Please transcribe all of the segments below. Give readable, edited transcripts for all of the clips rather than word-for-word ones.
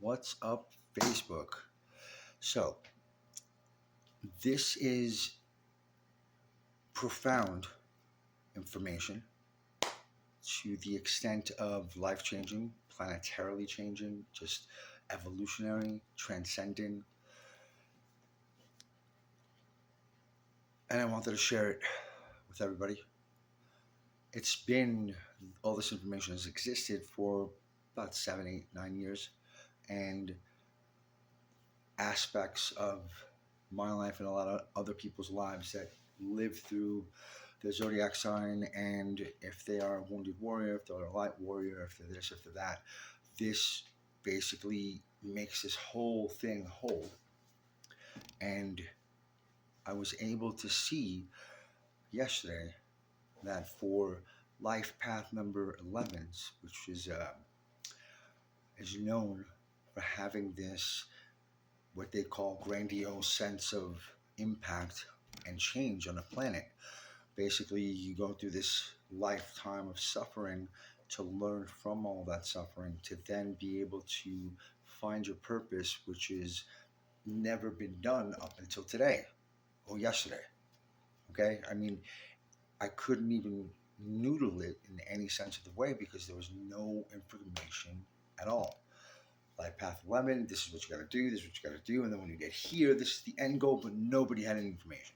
What's up, Facebook? So, this is profound information to the extent of life changing, planetarily changing, just evolutionary, transcending. And I wanted to share it with everybody. It's been, all this information has existed for about 7, 8, 9 years. And aspects of my life and a lot of other people's lives that live through the zodiac sign, and if they are a wounded warrior, if they're a light warrior, if they're this, if they're that, this basically makes this whole thing whole. And I was able to see yesterday that for life path number 11's, which is known for having this what they call grandiose sense of impact and change on the planet. Basically, you go through this lifetime of suffering to learn from all that suffering, to then be able to find your purpose, which has never been done up until today or yesterday. Okay? I mean, I couldn't even noodle it in any sense of the way because there was no information at all. Life path 11, this is what you got to do, this is what you got to do, and then when you get here, this is the end goal, but nobody had any information.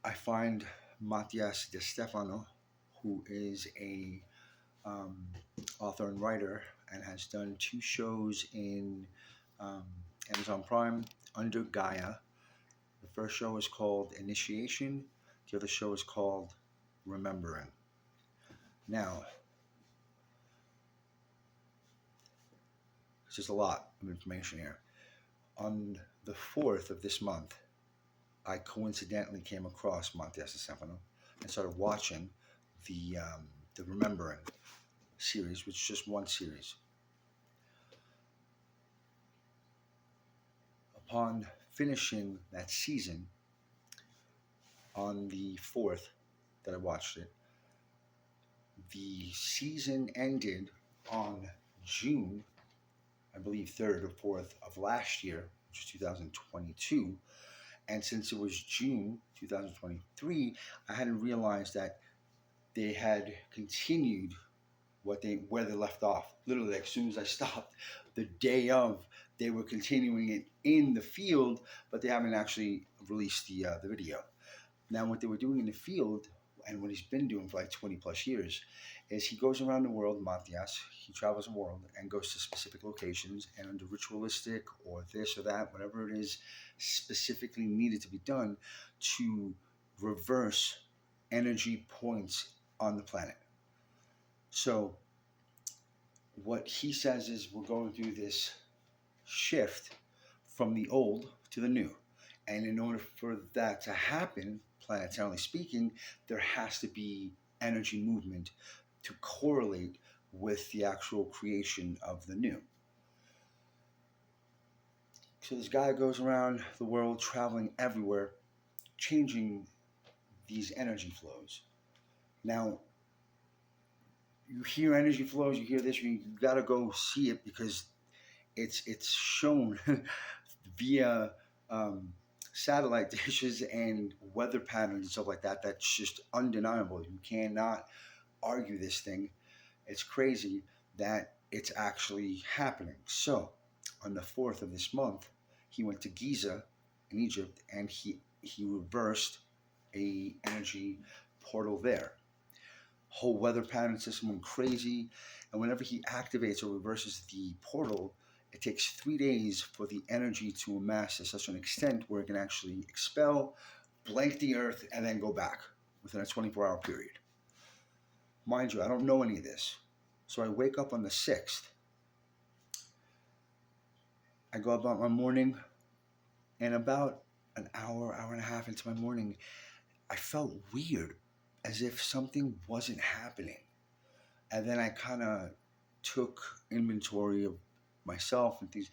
I find Matias de Stefano, who is a author and writer and has done 2 shows in um, Amazon Prime under Gaia. The first show is called Initiation, the other show is called Remembering. Now, there's just a lot of information here. On the 4th of this month, I coincidentally came across Matias de Stefano and started watching the Remembering series, which is just one series. Upon finishing that season, on the 4th that I watched it, the season ended on June, I believe 3rd or 4th of last year, which was 2022. And since it was June 2023, I hadn't realized that they had continued where they left off. Literally, as soon as I stopped, the day of, they were continuing it in the field, but they haven't actually released the video. Now, what they were doing in the field, and what he's been doing for like 20 plus years, is he goes around the world, Matias, he travels the world and goes to specific locations, and under ritualistic or this or that, whatever it is specifically needed to be done to reverse energy points on the planet. So what he says is we're going through this shift from the old to the new. And in order for that to happen, planetarily speaking, there has to be energy movement to correlate with the actual creation of the new. So this guy goes around the world, traveling everywhere, changing these energy flows. Now, you hear energy flows, you hear this, you got to go see it because it's shown via satellite dishes and weather patterns and stuff like that. That's just undeniable. You cannot argue this thing. It's crazy that it's actually happening. So on the 4th of this month, he went to Giza in Egypt, and he reversed a energy portal there. Whole weather pattern system went crazy, and whenever he activates or reverses the portal, it takes 3 days for the energy to amass to such an extent where it can actually expel, blank the earth, and then go back within a 24-hour period. Mind you, I don't know any of this. So I wake up on the 6th. I go about my morning, and about an hour, hour and a half into my morning, I felt weird, as if something wasn't happening. And then I kind of took inventory of myself and things,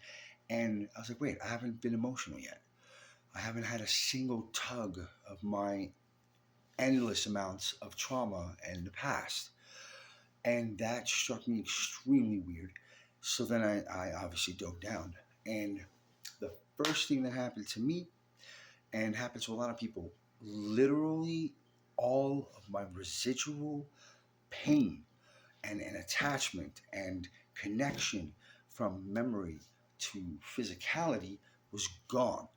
and I was like, wait, I haven't been emotional yet. I haven't had a single tug of my endless amounts of trauma in the past. And that struck me extremely weird. So then I obviously dove down. And the first thing that happened to me, and happens to a lot of people, literally all of my residual pain and attachment and connection from memory to physicality was gone.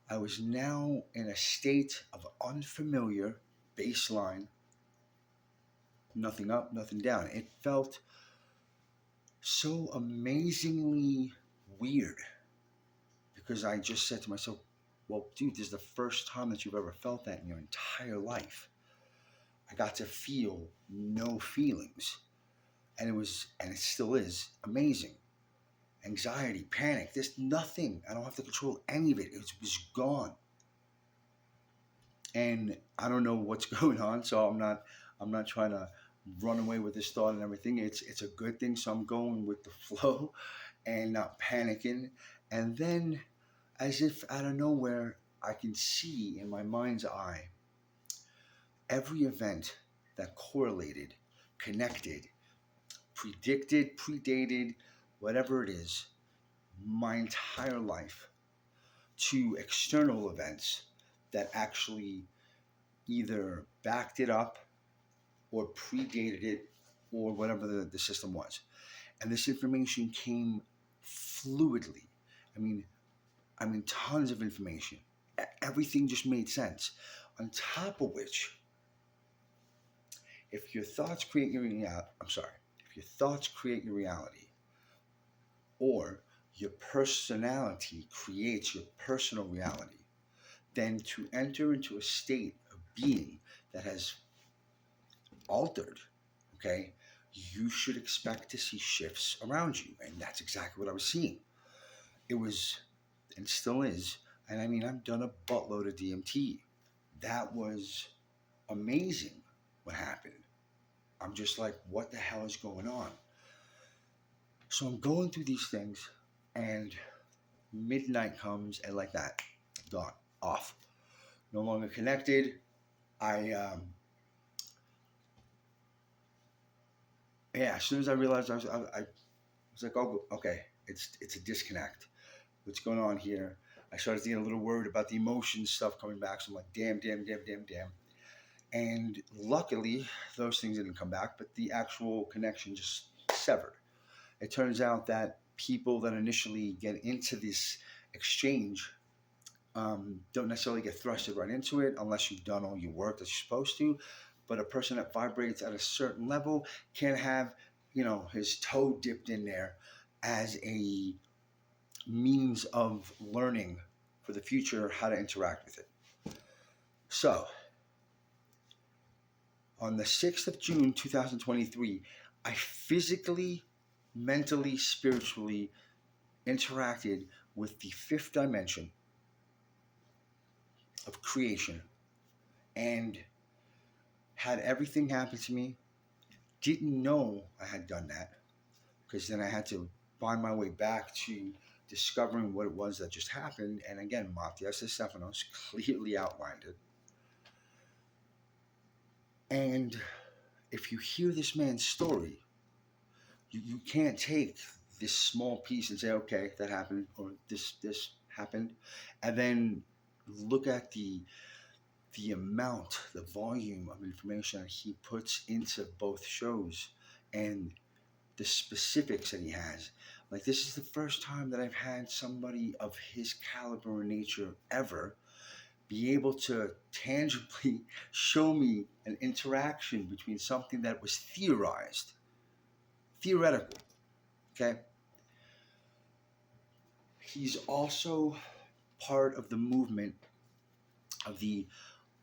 I was now in a state of unfamiliar baseline, nothing up, nothing down. It felt so amazingly weird because I just said to myself, well, dude, this is the first time that you've ever felt that in your entire life. I got to feel no feelings. And it still is amazing. Anxiety, panic, there's nothing. I don't have to control any of it. It was gone. And I don't know what's going on, so I'm not trying to run away with this thought and everything. It's a good thing, so I'm going with the flow and not panicking. And then, as if out of nowhere, I can see in my mind's eye every event that correlated, connected, predicted, predated, whatever it is, my entire life to external events that actually either backed it up or predated it or whatever the system was. And this information came fluidly. I mean, tons of information. Everything just made sense. On top of which, if your thoughts create your reality, if your thoughts create your reality, or your personality creates your personal reality, then to enter into a state of being that has altered, okay, you should expect to see shifts around you. And that's exactly what I was seeing. It was, and still is, and I mean, I've done a buttload of DMT. That was amazing what happened. I'm just like, what the hell is going on? So I'm going through these things, and midnight comes, and like that, gone, off, no longer connected. As soon as I realized I was like, oh, okay, it's a disconnect. What's going on here? I started getting a little worried about the emotion stuff coming back. So I'm like, damn. And luckily, those things didn't come back, but the actual connection just severed. It turns out that people that initially get into this exchange don't necessarily get thrusted right into it unless you've done all your work that you're supposed to. But a person that vibrates at a certain level can have, his toe dipped in there as a means of learning for the future how to interact with it. So, on the 6th of June, 2023, I physically, mentally, spiritually interacted with the fifth dimension of creation and had everything happen to me. Didn't know I had done that because then I had to find my way back to discovering what it was that just happened. And again, Matias de Stefano clearly outlined it. And if you hear this man's story, you can't take this small piece and say, okay, that happened, or this happened, and then look at the amount, the volume of information that he puts into both shows and the specifics that he has. Like, this is the first time that I've had somebody of his caliber and nature ever be able to tangibly show me an interaction between something that was theoretical, okay? He's also part of the movement of the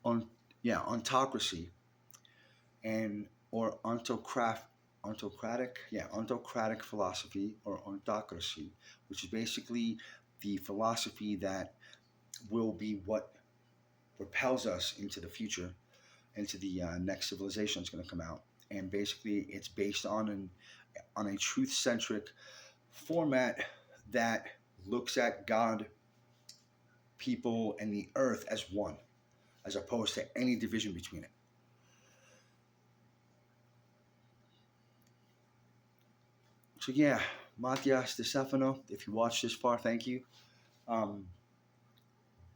ontocracy and or ontocratic philosophy or ontocracy, which is basically the philosophy that will be what propels us into the future, into the next civilization that's going to come out. And basically, it's based on a truth-centric format that looks at God, people, and the earth as one, as opposed to any division between it. So yeah, Matias de Stefano, if you watch this far, thank you. Um,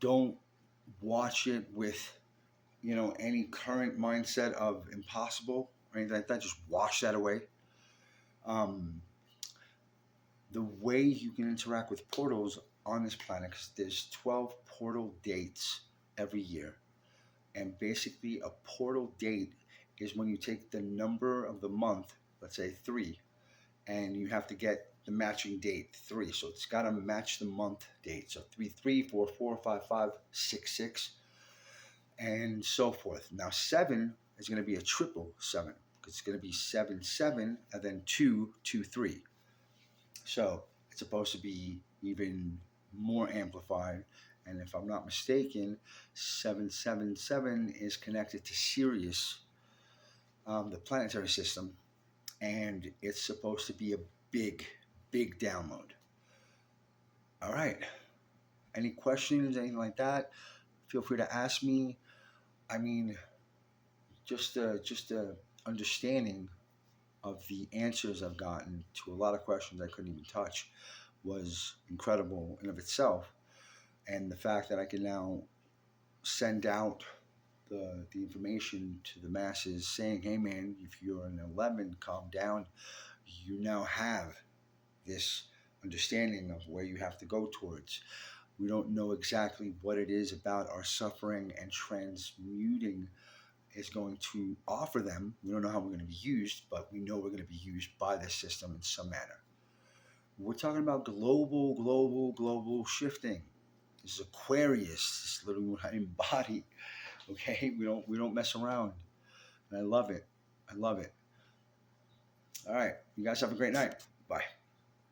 don't watch it with any current mindset of impossible or anything like that. Just wash that away. Um, the way you can interact with portals on this planet, because there's 12 portal dates every year, and basically a portal date is when you take the number of the month, let's say 3, and you have to get the matching date 3. So it's got to match the month date. So 3 3 4 4 5 5 6 6, and so forth. Now 7 is going to be a triple 7 because it's going to be 7 7 and then 2 2 3. So it's supposed to be even more amplified. And if I'm not mistaken, 777 is connected to Sirius, the planetary system, and it's supposed to be a big, big download. All right. Any questions, anything like that? Feel free to ask me. I mean, just a understanding of the answers I've gotten to a lot of questions I couldn't even touch was incredible in of itself. And the fact that I can now send out the information to the masses saying, hey man, if you're an 11, calm down. You now have this understanding of where you have to go towards. We don't know exactly what it is about our suffering and transmuting is going to offer them. We don't know how we're going to be used, but we know we're going to be used by this system in some manner. We're talking about global shifting. This is Aquarius. This is literally what I embody. Okay, we don't mess around, and I love it. I love it. All right, you guys have a great night. Bye.